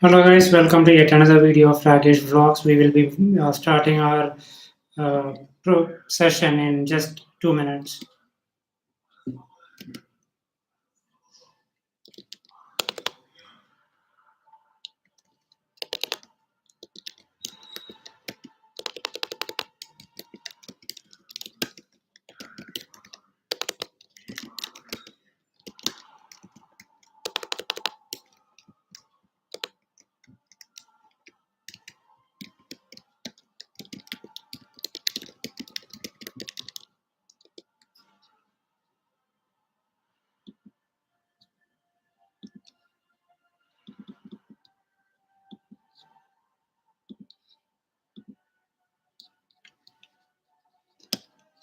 Hello guys, welcome to yet another video of Rakesh Vlogs. We will be starting our session in just 2 minutes.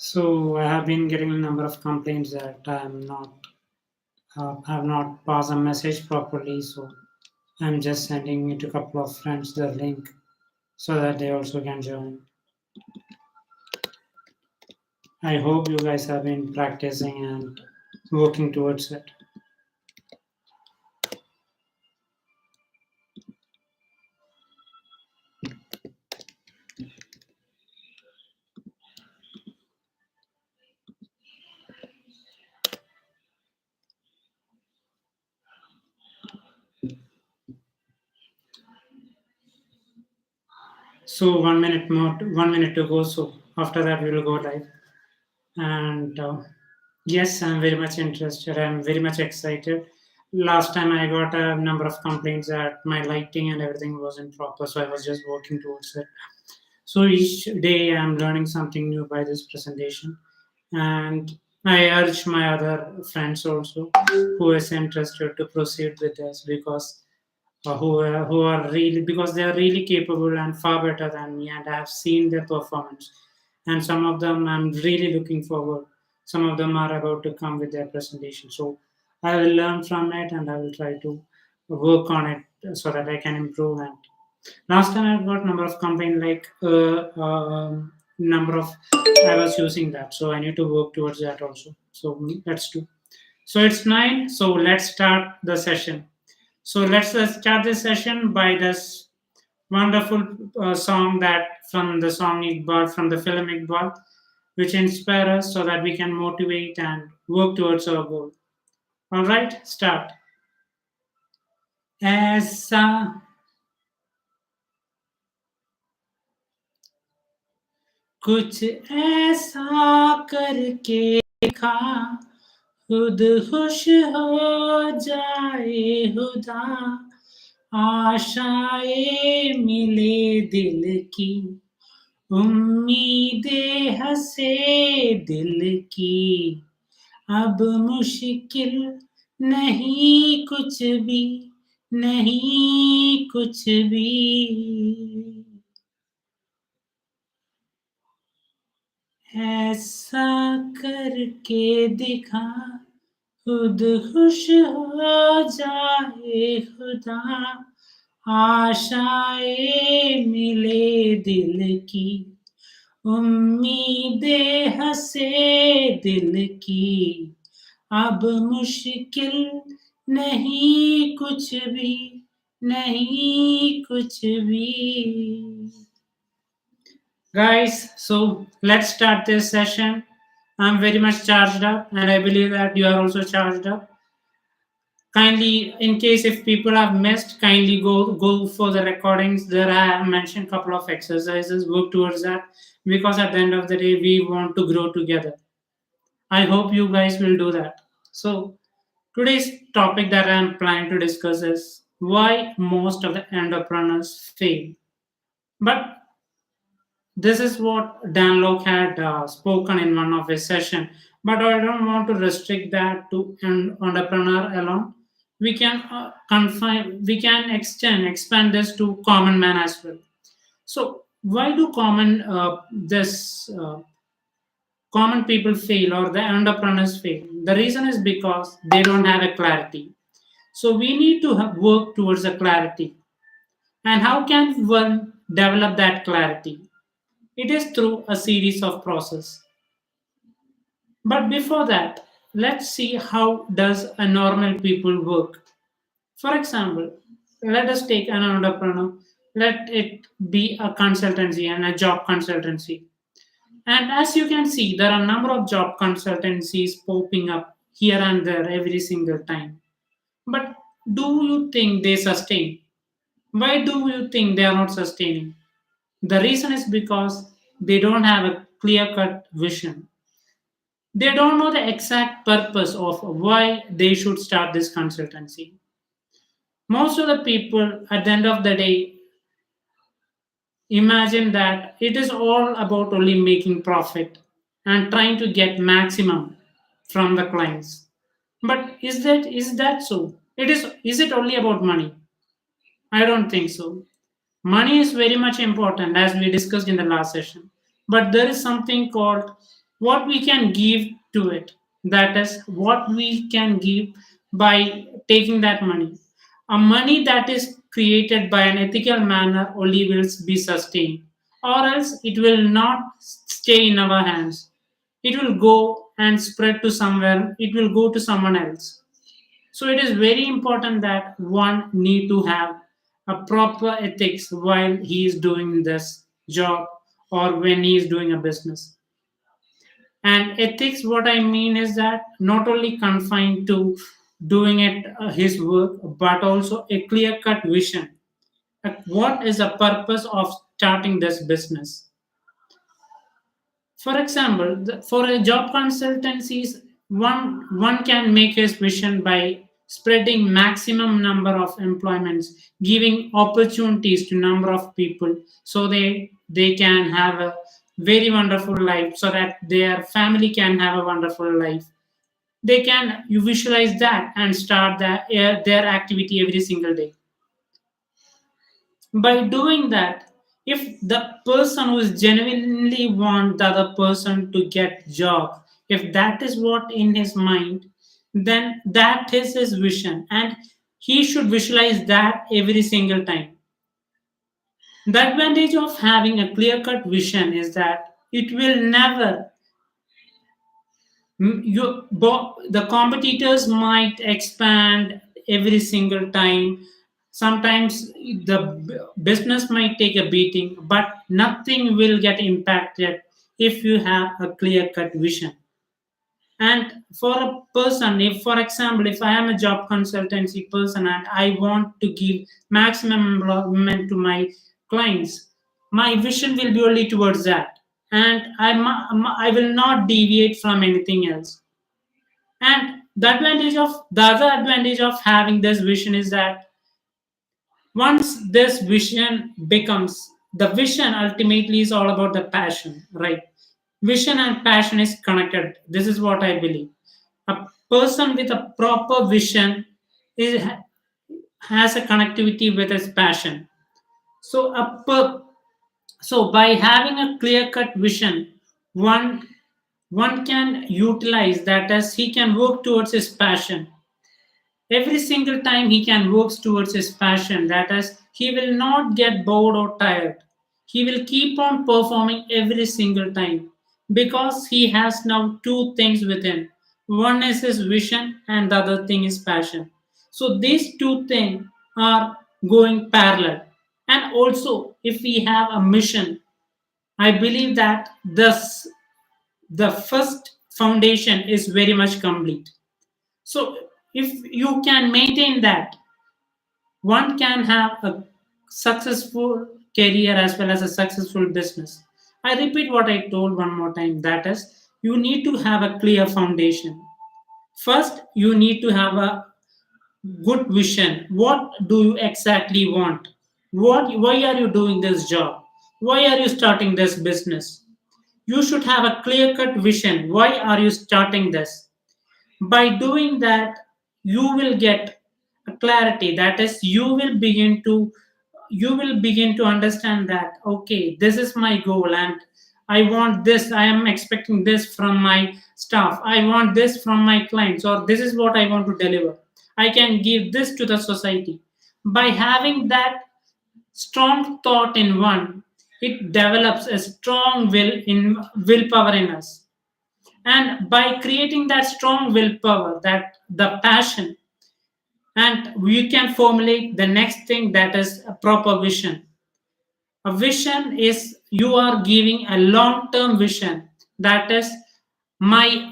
So I have been getting a number of complaints that I have not passed a message properly. So I'm just sending it to a couple of friends the link so that they also can join. I hope you guys have been practicing and working towards it. So 1 minute more, 1 minute to go. So after that we will go live. And yes, I'm very much interested. I'm very much excited. Last time I got a number of complaints that my lighting and everything wasn't proper, so I was just working towards it. So each day I'm learning something new by this presentation, and I urge my other friends also who is interested to proceed with this because who are really because they are really capable and far better than me, and I have seen their performance, and some of them I'm really looking forward. Some of them are about to come with their presentation, so I will learn from it and I will try to work on it so that I can improve. And last time I got number of complaint like number of I was using that, so I need to work towards that also. So let's do. So it's 9. So let's start the session. So let's start this session by this wonderful song that from the song Iqbal, from the film Iqbal, which inspire us so that we can motivate and work towards our goal. All right, start. ऐसा कुछ ऐसा करके देखा खुद खुश हो जाए खुदा आशाएं मिले दिल की उम्मीदें हंसे दिल की अब मुश्किल नहीं कुछ भी नहीं कुछ भी ऐसा करके दिखा खुद खुश हो जाए खुदा आशाएं मिले दिल की उम्मीदें हंसे दिल की अब मुश्किल नहीं कुछ भी नहीं कुछ भी Guys, so let's start this session. I'm very much charged up, and I believe that you are also charged up. Kindly, in case if people have missed, kindly go for the recordings. There I have mentioned a couple of exercises. Work towards that because at the end of the day, we want to grow together. I hope you guys will do that. So today's topic that I'm planning to discuss is why most of the entrepreneurs fail. But this is what Danlok had spoken in one of his session. But I don't want to restrict that to an entrepreneur alone. We can expand this to common man as well. So why do common people fail or the entrepreneurs fail? The reason is because they don't have a clarity. So we need to work towards a clarity. And how can one develop that clarity? It is through a series of process. But before that, let's see how does a normal people work. For example, Let us take an entrepreneur. Let it be a consultancy and a job consultancy. And as you can see, there are a number of job consultancies popping up here and there every single time. But do you think they sustain? Why do you think they are not sustaining? The reason is because they don't have a clear cut vision. They don't know the exact purpose of why they should start this consultancy. Most of the people at the end of the day imagine that it is all about only making profit and trying to get maximum from the clients. But is that so? Is it only about money? I don't think so. Money is very much important as we discussed in the last session. But there is something called what we can give to it. That is what we can give by taking that money. A money that is created by an ethical manner only will be sustained, or else it will not stay in our hands. It will go and spread to somewhere, it will go to someone else. So it is very important that one need to have a proper ethics while he is doing this job or when he is doing a business. And ethics, what I mean is that not only confined to doing it his work, but also a clear cut vision. Like what is the purpose of starting this business? For example, for a job consultancies, one can make his vision by spreading maximum number of employments, giving opportunities to number of people, so they can have a very wonderful life, so that their family can have a wonderful life. They can you visualize that and start their activity every single day. By doing that, if the person who is genuinely want the other person to get job, if that is what in his mind, then that is his vision and he should visualize that every single time. The advantage of having a clear cut vision is that it will never the competitors might expand every single time. Sometimes the business might take a beating, but nothing will get impacted if you have a clear cut vision. And for a person, if for example, if I am a job consultancy person and I want to give maximum employment to my clients, my vision will be only towards that, and I will not deviate from anything else. And the other advantage of having this vision is that once this vision becomes the vision, ultimately is all about the passion, right? Vision and passion is connected. This is what I believe. A person with a proper vision is, has a connectivity with his passion. So so by having a clear cut vision, one one can utilize that as he can work towards his passion. Every single time he can work towards his passion, that is, he will not get bored or tired. He will keep on performing every single time because he has now two things within. One is his vision, and the other thing is passion. So these two things are going parallel. And also, if we have a mission, I believe that the first foundation is very much complete. So if you can maintain that, one can have a successful career as well as a successful business. I repeat what I told one more time, that is, you need to have a clear foundation. First, you need to have a good vision. What do you exactly want? Why are you doing this job? Why are you starting this business? You should have a clear cut vision. Why are you starting this? By doing that, you will get a clarity, that is, you will begin to understand that okay, this is my goal and I want this, I am expecting this from my staff, I want this from my clients, or this is what I want to deliver, I can give this to the society. By having that strong thought in one, it develops a strong willpower in us. And by creating that strong willpower, that the passion, And we can formulate the next thing, that is a proper vision. A vision is you are giving a long term vision. That is my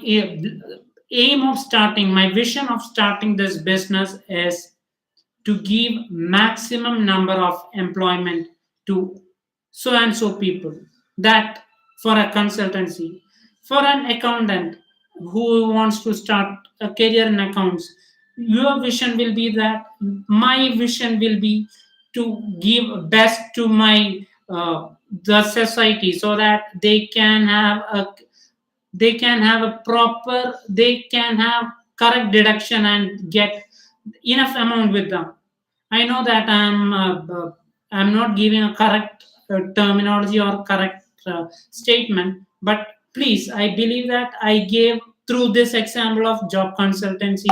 aim of starting, my vision of starting this business is to give maximum number of employment to so and so people. That for a consultancy, for an accountant who wants to start a career in accounts, your vision will be that, my vision will be to give best to my the society, so that they can have a proper, they can have correct deduction and get enough amount with them. I know that I'm not giving a correct terminology or correct statement, but please, I believe that I gave through this example of job consultancy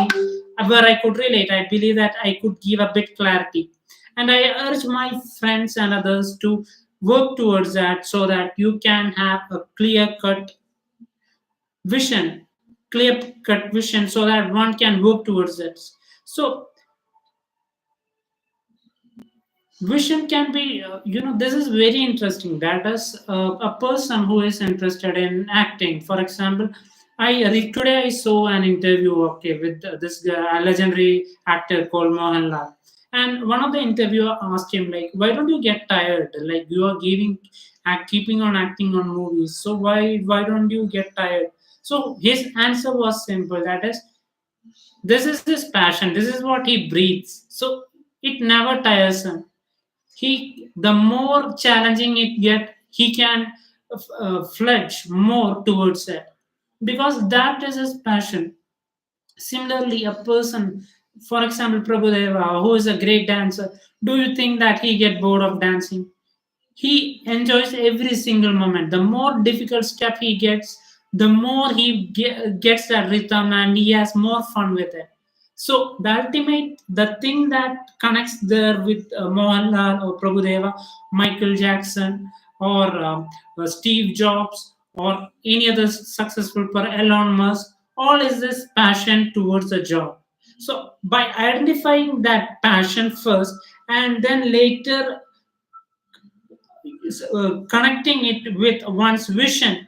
where I could relate. I believe that I could give a bit clarity, and I urge my friends and others to work towards that, so that you can have a vision, clear cut vision, so that one can work towards it. So vision can be, this is very interesting. That is a person who is interested in acting. For example, today I saw an interview, okay, with this guy, a legendary actor called Mohanlal. And one of the interviewer asked him, like, why don't you get tired? Like, you are keeping on acting on movies. So why don't you get tired? So his answer was simple. That is, this is his passion. This is what he breathes. So it never tires him. The more challenging it get, he can fledge more towards it, because that is his passion. Similarly, a person, for example, Prabhudeva, who is a great dancer, do you think that he get bored of dancing? He enjoys every single moment. The more difficult step he gets, the more gets that rhythm, and he has more fun with it. So the thing that connects there with Mohanlal or Prabhudeva, Michael Jackson, or Steve Jobs, or any other successful Elon Musk, all is this passion towards a job. So by identifying that passion first, and then later connecting it with one's vision,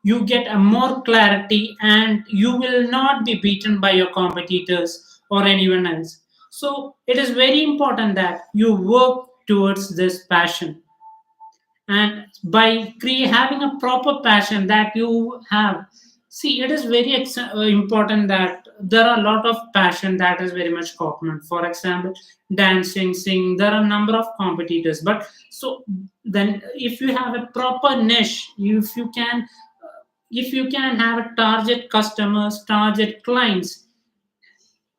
you get a more clarity, and you will not be beaten by your competitors or anyone else. So it is very important that you work towards this passion. And by having a proper passion that you have, see, it is very important that there are a lot of passion that is very much common. For example, dancing, singing, there are a number of competitors. But so then if you have a proper niche, if you can have a target customers, target clients,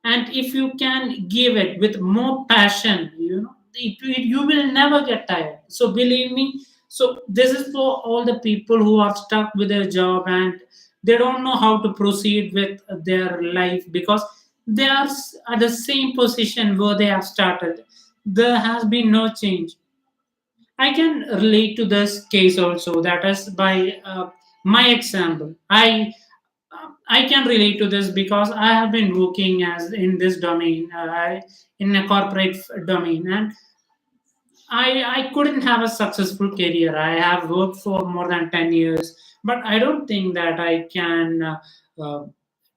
and if you can give it with more passion, you will never get tired. So believe me, so this is for all the people who are stuck with their job, and they don't know how to proceed with their life, because they are at the same position where they have started. There has been no change. I can relate to this case also. That is by my example. I can relate to this because I have been working as in this domain, in a corporate domain, and I couldn't have a successful career. I have worked for more than 10 years, but I don't think that I can uh,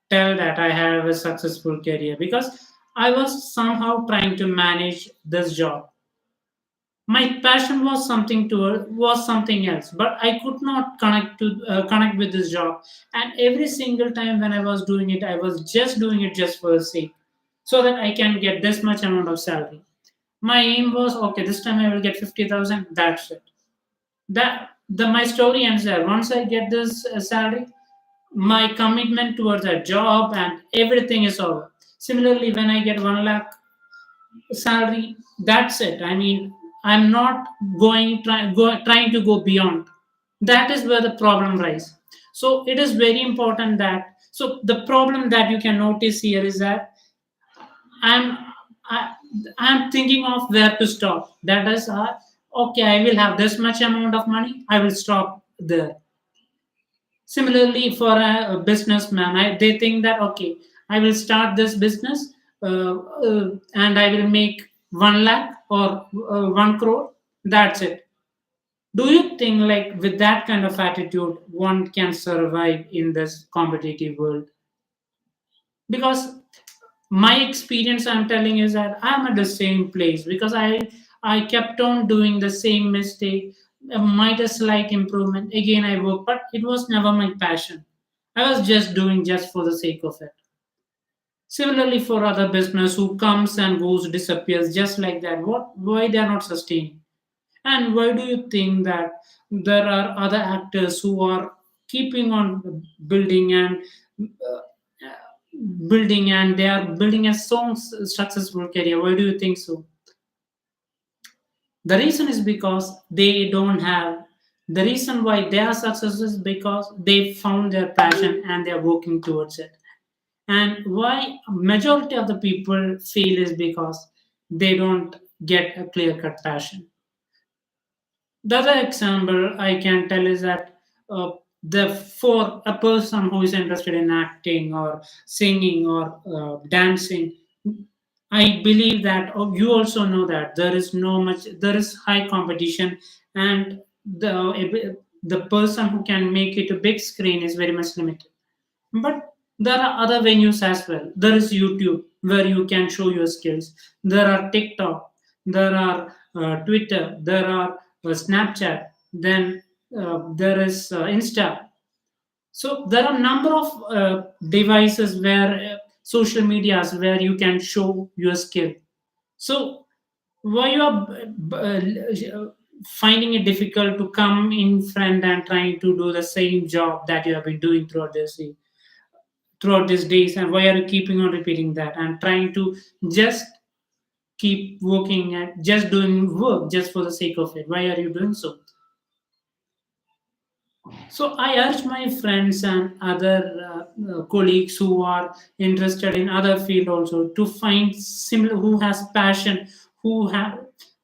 tell that I have a successful career, because I was somehow trying to manage this job. My passion was something else, but I could not connect with this job. And every single time when I was doing it, I was just doing it just for the sake, so that I can get this much amount of salary. My aim was, okay, this time I will get 50,000. That's it. My story ends there. Once I get this salary, my commitment towards a job and everything is over. Similarly, when I get 1 lakh salary, that's it. I mean, I'm not trying to go beyond. That is where the problem lies. So it is very important that, so the problem that you can notice here is that i'm I, I'm thinking of where to stop. That is, okay, I will have this much amount of money, I will stop there. Similarly, for a businessman, they think that, okay, I will start this business. and I will make 1 lakh or 1 crore. That's it. Do you think, like, with that kind of attitude, one can survive in this competitive world? Because my experience, I'm telling, is that I'm at the same place because I kept on doing the same mistake. Might a slight improvement. Again, I work, but it was never my passion. I was just doing just for the sake of it. Similarly, for other business who comes and goes, disappears just like that. What? Why they are not sustaining? And why do you think that there are other actors who are keeping on building and building, and they are building a so successful career? Why do you think so? The reason is because they don't have. The reason why they are successful is because they found their passion and they are working towards it. And why majority of the people fail is because they don't get a clear cut passion. The other example I can tell is that the for a person who is interested in acting or singing or dancing, I believe that you also know that there is high competition, and the person who can make it a big screen is very much limited. But there are other venues as well. There is YouTube where you can show your skills. There are TikTok. There are Twitter. There are Snapchat. Then there is Insta. So there are number of devices where social medias where you can show your skill. So why you are finding it difficult to come in front and trying to do the same job that you have been doing throughout these days, and why are you keeping on repeating that and trying to just keep working and just doing work just for the sake of it? Why are you doing so? So I urge my friends and other colleagues who are interested in other field also to find similar, who have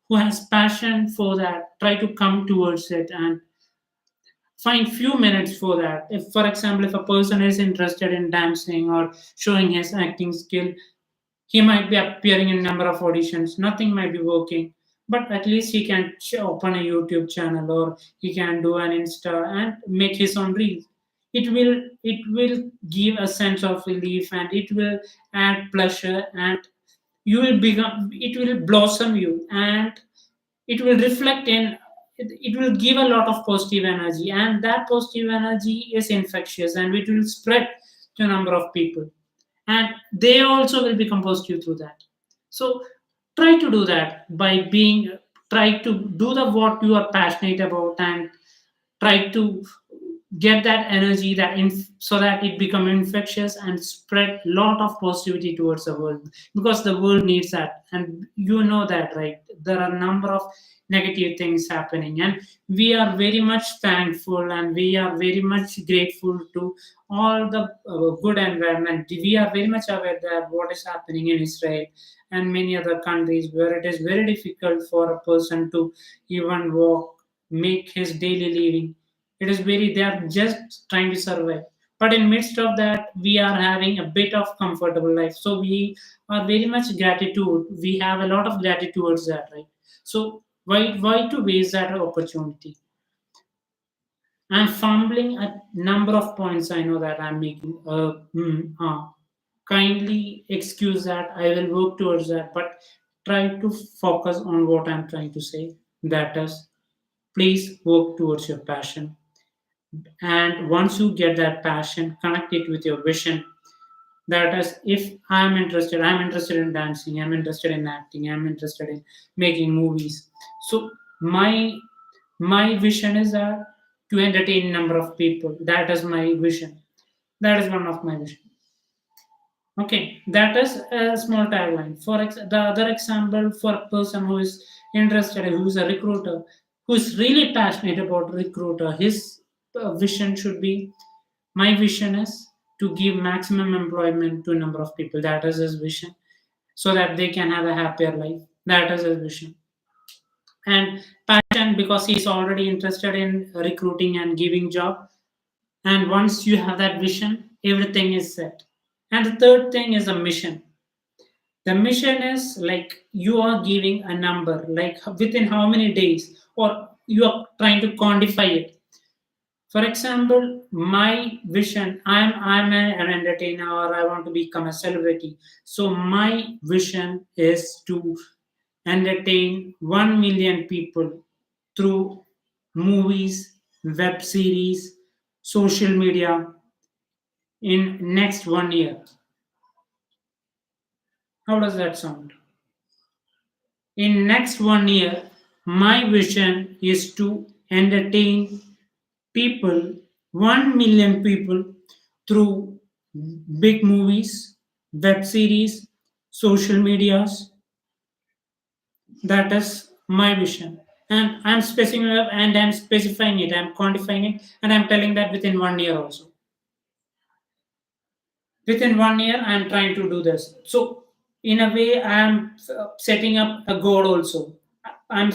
who has passion for that, try to come towards it and find few minutes for that. If, for example, if a person is interested in dancing or showing his acting skill, he might be appearing in a number of auditions, nothing might be working, but at least he can open a YouTube channel, or he can do an Insta and make his own reels. It will give a sense of relief, and it will add pleasure, and you will become it will blossom you, and it will reflect in it will give a lot of positive energy, and that positive energy is infectious, and it will spread to a number of people, and they also will become positive through that. So try to do that by being try to do the what you are passionate about, and try to get that energy so that it become infectious and spread lot of positivity towards the world, because the world needs that, and you know that, right? There are a number of negative things happening, and we are very much thankful and we are very much grateful to all the good environment. We are very much aware that what is happening in Israel and many other countries where it is very difficult for a person to even walk, make his daily living. It is very, they are just trying to survive, but in midst of that we are having a bit of comfortable life, so we are very much gratitude, we have a lot of gratitude towards that, right? So why to waste that opportunity? I'm fumbling a number of points, I know that I'm making kindly excuse that, I will work towards that, but try to focus on what I'm trying to say. That is, please work towards your passion, and once you get that passion, connect it with your vision. That is, if I'm interested in dancing, I'm interested in acting, I'm interested in making movies. So my vision is that to entertain number of people. That is my vision. That is one of my vision. Okay, that is a small tagline. The other example, for a person who is interested, who is a recruiter, who is really passionate about recruiter, his vision should be, my vision is to give maximum employment to a number of people. That is his vision, so that they can have a happier life. That is his vision. And passion, because he's already interested in recruiting and giving job. And once you have that vision, everything is set. And the third thing is a mission. The mission is like you are giving a number, like within how many days, or you are trying to quantify it. For example, my vision, an entertainer or I want to become a celebrity. So my vision is to entertain 1 million people through movies, web series, social media in next 1 year. How does that sound? In next 1 year, my vision is to entertain people, 1 million people through big movies, web series, social medias. That is my vision. And I'm specifying it, I'm quantifying it, and I'm telling that within 1 year also. Within 1 year, I'm trying to do this. So, in a way, I'm setting up a goal also. I'm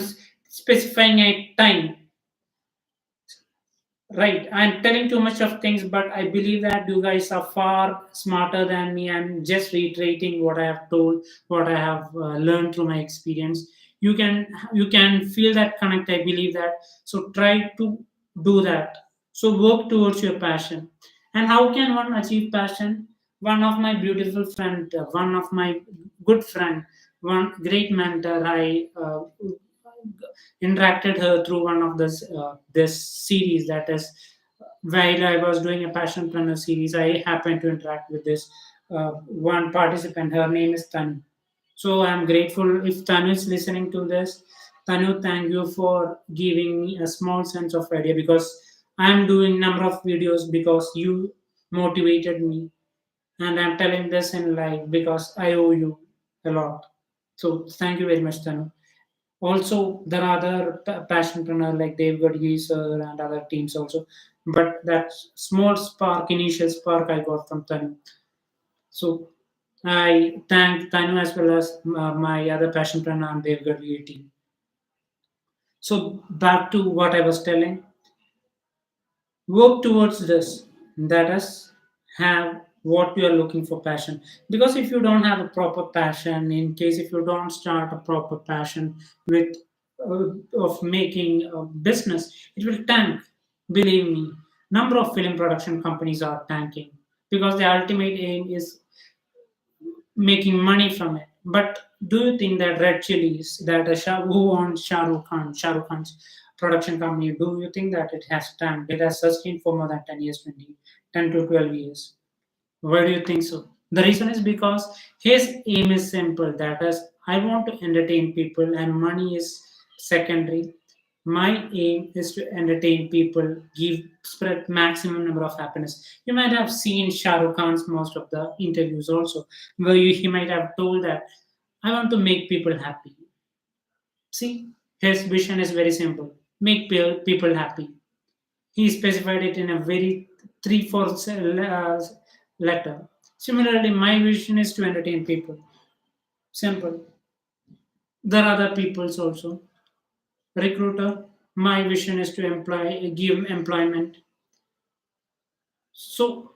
specifying a time. Right, I'm telling too much of things, but I believe that you guys are far smarter than me. I'm just reiterating what I have told, what I have learned through my experience. You can feel that connect. I believe that. So try to do that. So work towards your passion. And how can one achieve passion? One of my beautiful friend, one of my good friend, one great mentor. I interacted her through one of this series, that is while I was doing a passion planner series. I happened to interact with this one participant. Her name is Tanu. So I'm grateful if Tanu is listening to this. Tanu, thank you for giving me a small sense of idea, because I'm doing number of videos because you motivated me, and I'm telling this in live because I owe you a lot. So thank you very much, Tanu. Also, there are other passionpreneur like Dave Gadgis and other teams also. But that small spark, initial spark, I got from Tanu. So I thank Tanu as well as my other passionpreneur and Dave Gadgis team. So back to what I was telling. Work towards this. That is, have what you are looking for passion. Because if you don't have a proper passion, in case if you don't start a proper passion with of making a business, it will tank. Believe me, number of film production companies are tanking because the ultimate aim is making money from it. But do you think that Red Chilies, that who owns Shah Rukh Khan's production company, do you think that it has tanked? It has sustained for more than 10 years, 20, 10 to 12 years. Why do you think so? The reason is because his aim is simple. That is, I want to entertain people, and money is secondary. My aim is to entertain people, give spread maximum number of happiness. You might have seen Shah Rukh Khan's most of the interviews also, where he might have told that I want to make people happy. See, his vision is very simple: make people happy. He specified it in a very three-fourths letter. Similarly, my vision is to entertain people. Simple. There are other people's also. Recruiter, my vision is to give employment. So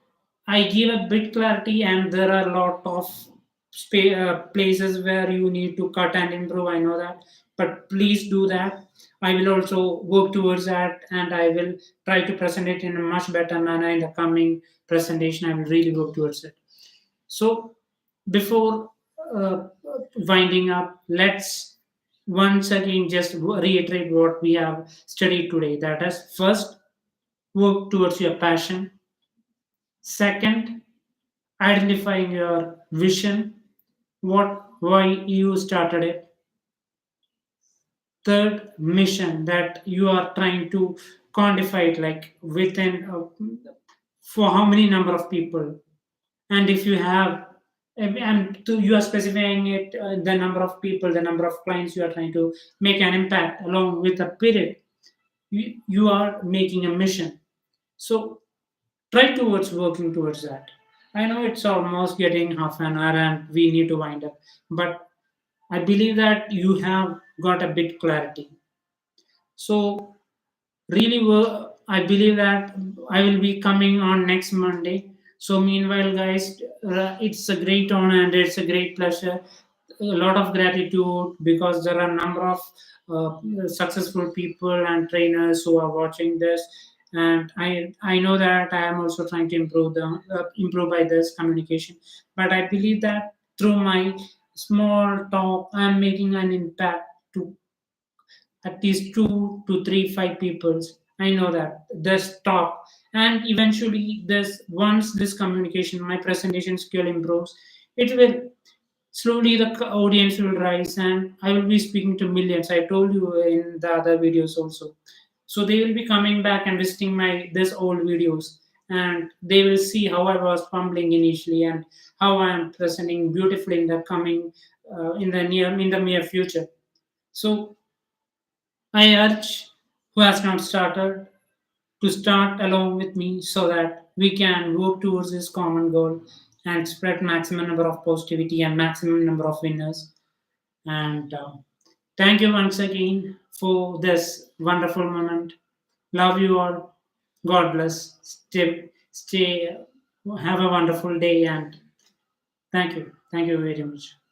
I give a bit clarity, and there are a lot of places where you need to cut and improve. I know that, but please do that. I will also work towards that, and I will try to present it in a much better manner in the coming presentation. I will really work towards it. So before uh, winding up, let's once again just reiterate what we have studied today. That is, first, work towards your passion. Second, identifying your vision, why you started it. Third, mission, that you are trying to quantify it, like within for how many number of people. And if you have you are specifying it, the number of people, the number of clients you are trying to make an impact along with a period, you are making a mission. So try towards working towards that. I know it's almost getting half an hour and we need to wind up, but I believe that you have got a bit clarity. So really, I believe that I will be coming on next Monday. So meanwhile, guys, it's a great honor and it's a great pleasure a lot of gratitude because there are a number of successful people and trainers who are watching this, and I know that I am also trying to improve by this communication. But I believe that through my small talk, I am making an impact to at least 2 to 3 5 peoples. I know that this talk, and eventually this once this communication, my presentation skill improves, it will slowly the audience will rise, and I will be speaking to millions. I told you in the other videos also. So they will be coming back and visiting my this old videos, and they will see how I was fumbling initially and how I am presenting beautifully in the coming in the near future. So I urge who has not started to start along with me so that we can work towards this common goal and spread maximum number of positivity and maximum number of winners. And thank you once again for this wonderful moment. Love you all. God bless. Stay. Have a wonderful day, and thank you. Thank you very much.